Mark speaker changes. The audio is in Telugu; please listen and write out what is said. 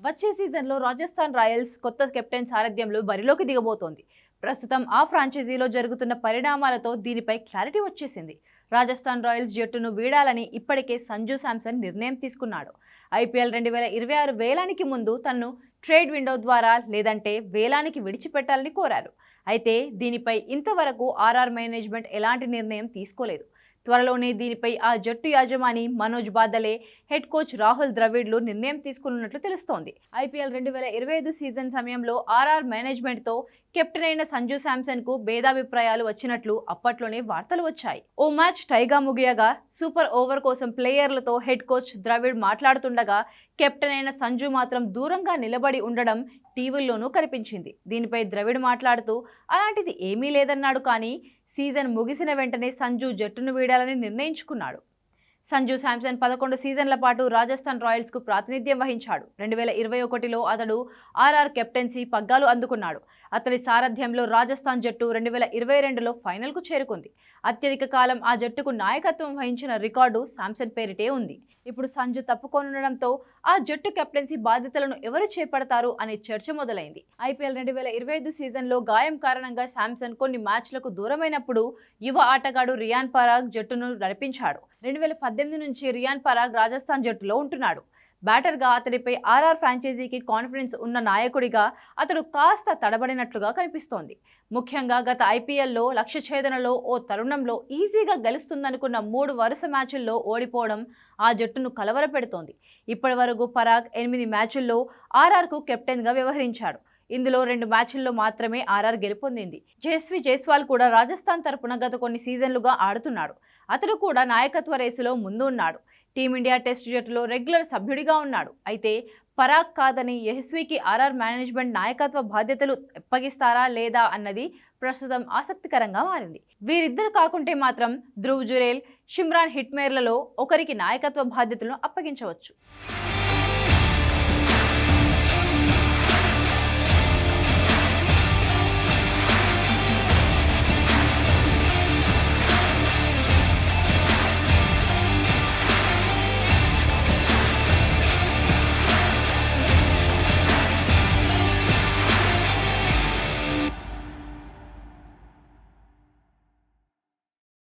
Speaker 1: వచ్చే సీజన్లో రాజస్థాన్ రాయల్స్ కొత్త కెప్టెన్ సారథ్యంలో బరిలోకి దిగబోతోంది. ప్రస్తుతం ఆ ఫ్రాంచైజీలో జరుగుతున్న పరిణామాలతో దీనిపై క్లారిటీ వచ్చేసింది. రాజస్థాన్ రాయల్స్ జట్టును వీడాలని ఇప్పటికే సంజు శాంసన్ నిర్ణయం తీసుకున్నాడు. ఐపీఎల్ 2026 వేలానికి ముందు తనను ట్రేడ్ విండో ద్వారా లేదంటే వేలానికి విడిచిపెట్టాలని కోరారు. అయితే దీనిపై ఇంతవరకు ఆర్ఆర్ మేనేజ్మెంట్ ఎలాంటి నిర్ణయం తీసుకోలేదు. త్వరలోనే దీనిపై ఆ జట్టు యాజమాని మనోజ్ బాదలే, హెడ్ కోచ్ రాహుల్ ద్రవిడ్లు నిర్ణయం తీసుకున్నట్లు తెలుస్తోంది. ఐపీఎల్ 2025 సీజన్ సమయంలో ఆర్ఆర్ మేనేజ్మెంట్తో కెప్టెన్ అయిన సంజు శాంసన్కు భేదాభిప్రాయాలు వచ్చినట్లు అప్పట్లోనే వార్తలు వచ్చాయి. ఓ మ్యాచ్ టైగా ముగియగా సూపర్ ఓవర్ కోసం ప్లేయర్లతో హెడ్ కోచ్ ద్రవిడ్ మాట్లాడుతుండగా కెప్టెన్ అయిన సంజు మాత్రం దూరంగా నిలబడి ఉండడం టీవీల్లోనూ కనిపించింది. దీనిపై ద్రవిడ్ మాట్లాడుతూ అలాంటిది ఏమీ లేదన్నాడు. కానీ సీజన్ ముగిసిన వెంటనే సంజు జట్టును వీడాలని నిర్ణయించుకున్నాడు. సంజు శాంసన్ 11 సీజన్ల పాటు రాజస్థాన్ రాయల్స్కు ప్రాతినిధ్యం వహించాడు. 2021లో అతడు ఆర్ఆర్ కెప్టెన్సీ పగ్గాలు అందుకున్నాడు. అతడి సారథ్యంలో రాజస్థాన్ జట్టు 2022లో ఫైనల్కు చేరుకుంది. అత్యధిక కాలం ఆ జట్టుకు నాయకత్వం వహించిన రికార్డు శాంసన్ పేరిటే ఉంది. ఇప్పుడు సంజు తప్పుకోనుండడంతో ఆ జట్టు కెప్టెన్సీ బాధ్యతలను ఎవరు చేపడతారు అనే చర్చ మొదలైంది. ఐపీఎల్ 2025 సీజన్లో గాయం కారణంగా శాంసన్ కొన్ని మ్యాచ్లకు దూరమైనప్పుడు యువ ఆటగాడు రియాన్ పరాగ్ జట్టును నడిపించాడు. 2018 నుంచి రియాన్ పరాగ్ రాజస్థాన్ జట్టులో ఉంటున్నాడు. బ్యాటర్గా అతడిపై ఆర్ఆర్ ఫ్రాంచైజీకి కాన్ఫిడెన్స్ ఉన్న నాయకుడిగా అతడు కాస్త తడబడినట్లుగా కనిపిస్తోంది. ముఖ్యంగా గత ఐపీఎల్లో లక్ష్య ఛేదనలో ఓ తరుణంలో ఈజీగా గెలుస్తుందనుకున్న 3 వరుస మ్యాచుల్లో ఓడిపోవడం ఆ జట్టును కలవరపెడుతోంది. ఇప్పటి వరకు పరాగ్ 8 మ్యాచుల్లో ఆర్ఆర్కు కెప్టెన్గా వ్యవహరించాడు. ఇందులో 2 మ్యాచ్ల్లో మాత్రమే ఆర్ఆర్ గెలుపొందింది. యశస్వి జైస్వాల్ కూడా రాజస్థాన్ తరపున గత కొన్ని సీజన్లుగా ఆడుతున్నాడు. అతడు కూడా నాయకత్వ రేసులో ముందు ఉన్నాడు. టీమిండియా టెస్ట్ జట్టులో రెగ్యులర్ సభ్యుడిగా ఉన్నాడు. అయితే పరాగ్ కాదని యశస్వికి ఆర్ఆర్ మేనేజ్మెంట్ నాయకత్వ బాధ్యతలు అప్పగిస్తారా లేదా అన్నది ప్రస్తుతం ఆసక్తికరంగా మారింది. వీరిద్దరు కాకుంటే మాత్రం ధ్రువ్ జురేల్, షిమ్రాన్ హిట్మేర్లలో ఒకరికి నాయకత్వ బాధ్యతలను అప్పగించవచ్చు.